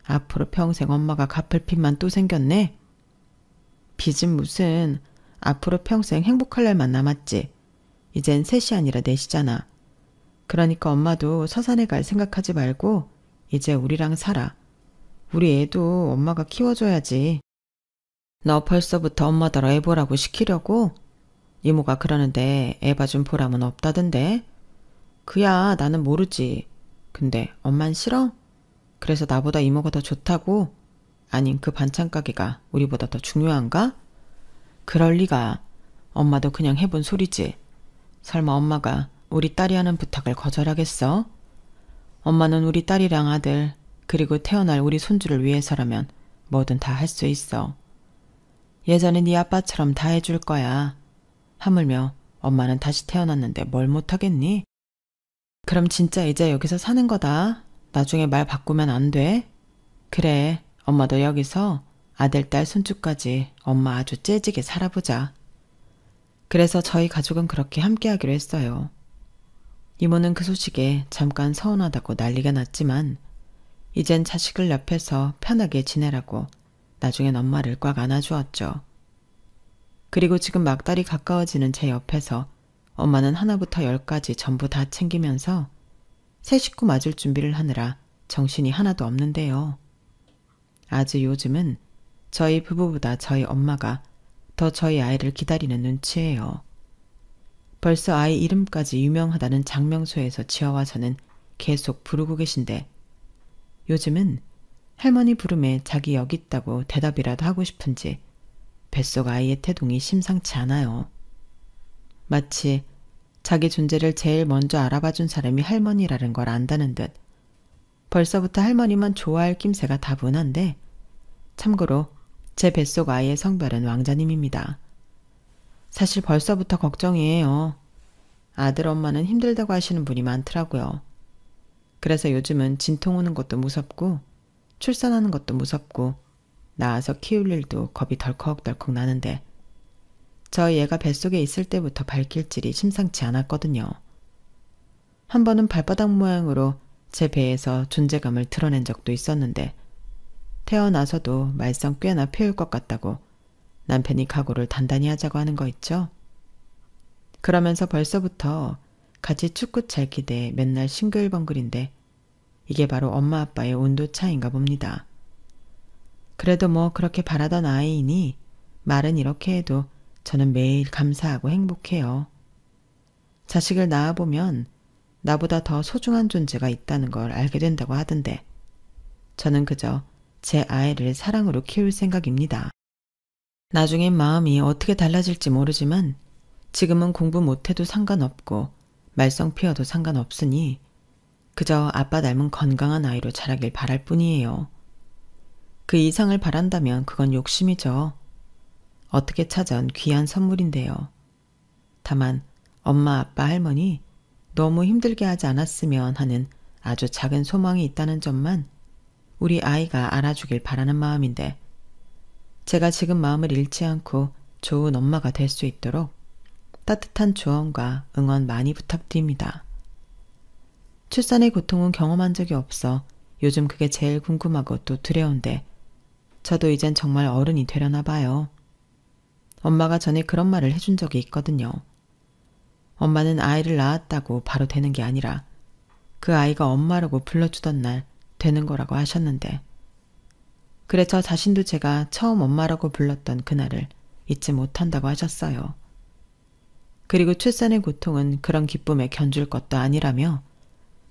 앞으로 평생 엄마가 갚을 빚만 또 생겼네. 빚은 무슨, 앞으로 평생 행복할 날만 남았지. 이젠 셋이 아니라 넷이잖아. 그러니까 엄마도 서산에 갈 생각하지 말고 이제 우리랑 살아. 우리 애도 엄마가 키워줘야지. 너 벌써부터 엄마더러 애 보라고 시키려고? 이모가 그러는데 애 봐준 보람은 없다던데. 그야 나는 모르지. 근데 엄만 싫어? 그래서 나보다 이모가 더 좋다고? 아님 그 반찬 가게가 우리보다 더 중요한가? 그럴 리가. 엄마도 그냥 해본 소리지. 설마 엄마가 우리 딸이 하는 부탁을 거절하겠어? 엄마는 우리 딸이랑 아들 그리고 태어날 우리 손주를 위해서라면 뭐든 다 할 수 있어. 예전에 네 아빠처럼 다 해줄 거야. 하물며 엄마는 다시 태어났는데 뭘 못하겠니? 그럼 진짜 이제 여기서 사는 거다. 나중에 말 바꾸면 안 돼. 그래, 엄마도 여기서 아들, 딸, 손주까지 엄마 아주 째지게 살아보자. 그래서 저희 가족은 그렇게 함께하기로 했어요. 이모는 그 소식에 잠깐 서운하다고 난리가 났지만 이젠 자식을 옆에서 편하게 지내라고 나중엔 엄마를 꽉 안아주었죠. 그리고 지금 막달이 가까워지는 제 옆에서 엄마는 하나부터 열까지 전부 다 챙기면서 새 식구 맞을 준비를 하느라 정신이 하나도 없는데요. 아주 요즘은 저희 부부보다 저희 엄마가 더 저희 아이를 기다리는 눈치예요. 벌써 아이 이름까지 유명하다는 장명소에서 지어와서는 계속 부르고 계신데 요즘은 할머니 부름에 자기 여기 있다고 대답이라도 하고 싶은지 뱃속 아이의 태동이 심상치 않아요. 마치 자기 존재를 제일 먼저 알아봐준 사람이 할머니라는 걸 안다는 듯 벌써부터 할머니만 좋아할 낌새가 다분한데 참고로 제 뱃속 아이의 성별은 왕자님입니다. 사실 벌써부터 걱정이에요. 아들 엄마는 힘들다고 하시는 분이 많더라고요. 그래서 요즘은 진통 오는 것도 무섭고 출산하는 것도 무섭고 낳아서 키울 일도 겁이 덜컥덜컥 나는데 저희 애가 뱃속에 있을 때부터 밝힐질이 심상치 않았거든요. 한 번은 발바닥 모양으로 제 배에서 존재감을 드러낸 적도 있었는데 태어나서도 말썽 꽤나 피울 것 같다고 남편이 각오를 단단히 하자고 하는 거 있죠? 그러면서 벌써부터 같이 축구찰 기대에 맨날 싱글벙글인데 이게 바로 엄마 아빠의 온도 차이인가 봅니다. 그래도 뭐 그렇게 바라던 아이이니 말은 이렇게 해도 저는 매일 감사하고 행복해요. 자식을 낳아보면 나보다 더 소중한 존재가 있다는 걸 알게 된다고 하던데 저는 그저 제 아이를 사랑으로 키울 생각입니다. 나중엔 마음이 어떻게 달라질지 모르지만 지금은 공부 못해도 상관없고 말썽 피워도 상관없으니 그저 아빠 닮은 건강한 아이로 자라길 바랄 뿐이에요. 그 이상을 바란다면 그건 욕심이죠. 어떻게 찾아온 귀한 선물인데요. 다만 엄마, 아빠, 할머니 너무 힘들게 하지 않았으면 하는 아주 작은 소망이 있다는 점만 우리 아이가 알아주길 바라는 마음인데 제가 지금 마음을 잃지 않고 좋은 엄마가 될 수 있도록 따뜻한 조언과 응원 많이 부탁드립니다. 출산의 고통은 경험한 적이 없어 요즘 그게 제일 궁금하고 또 두려운데 저도 이젠 정말 어른이 되려나 봐요. 엄마가 전에 그런 말을 해준 적이 있거든요. 엄마는 아이를 낳았다고 바로 되는 게 아니라 그 아이가 엄마라고 불러주던 날 되는 거라고 하셨는데 그래 저 자신도 제가 처음 엄마라고 불렀던 그날을 잊지 못한다고 하셨어요. 그리고 출산의 고통은 그런 기쁨에 견줄 것도 아니라며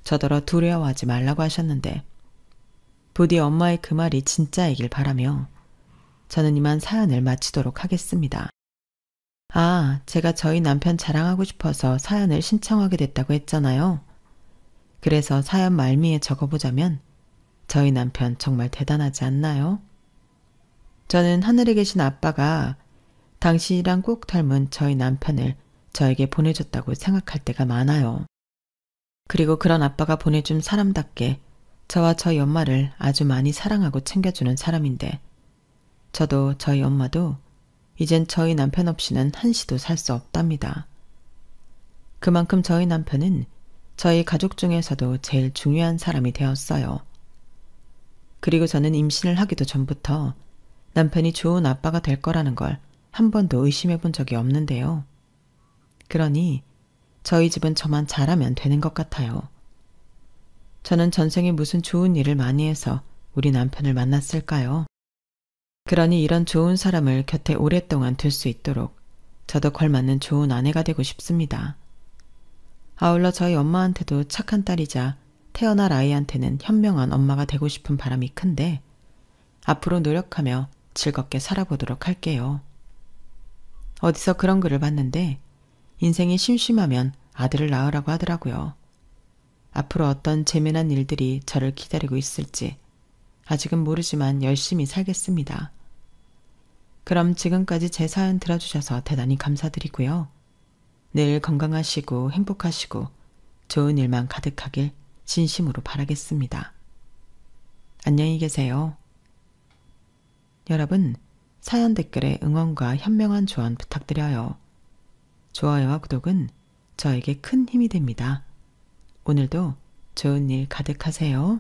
저더러 두려워하지 말라고 하셨는데 부디 엄마의 그 말이 진짜이길 바라며 저는 이만 사연을 마치도록 하겠습니다. 아, 제가 저희 남편 자랑하고 싶어서 사연을 신청하게 됐다고 했잖아요. 그래서 사연 말미에 적어보자면 저희 남편 정말 대단하지 않나요? 저는 하늘에 계신 아빠가 당신이랑 꼭 닮은 저희 남편을 저에게 보내줬다고 생각할 때가 많아요. 그리고 그런 아빠가 보내준 사람답게 저와 저희 엄마를 아주 많이 사랑하고 챙겨주는 사람인데 저도 저희 엄마도 이젠 저희 남편 없이는 한시도 살 수 없답니다. 그만큼 저희 남편은 저희 가족 중에서도 제일 중요한 사람이 되었어요. 그리고 저는 임신을 하기도 전부터 남편이 좋은 아빠가 될 거라는 걸 한 번도 의심해 본 적이 없는데요. 그러니 저희 집은 저만 잘하면 되는 것 같아요. 저는 전생에 무슨 좋은 일을 많이 해서 우리 남편을 만났을까요? 그러니 이런 좋은 사람을 곁에 오랫동안 둘 수 있도록 저도 걸맞는 좋은 아내가 되고 싶습니다. 아울러 저희 엄마한테도 착한 딸이자 태어날 아이한테는 현명한 엄마가 되고 싶은 바람이 큰데 앞으로 노력하며 즐겁게 살아보도록 할게요. 어디서 그런 글을 봤는데 인생이 심심하면 아들을 낳으라고 하더라고요. 앞으로 어떤 재미난 일들이 저를 기다리고 있을지 아직은 모르지만 열심히 살겠습니다. 그럼 지금까지 제 사연 들어주셔서 대단히 감사드리고요. 늘 건강하시고 행복하시고 좋은 일만 가득하길 진심으로 바라겠습니다. 안녕히 계세요. 여러분, 사연 댓글에 응원과 현명한 조언 부탁드려요. 좋아요와 구독은 저에게 큰 힘이 됩니다. 오늘도 좋은 일 가득하세요.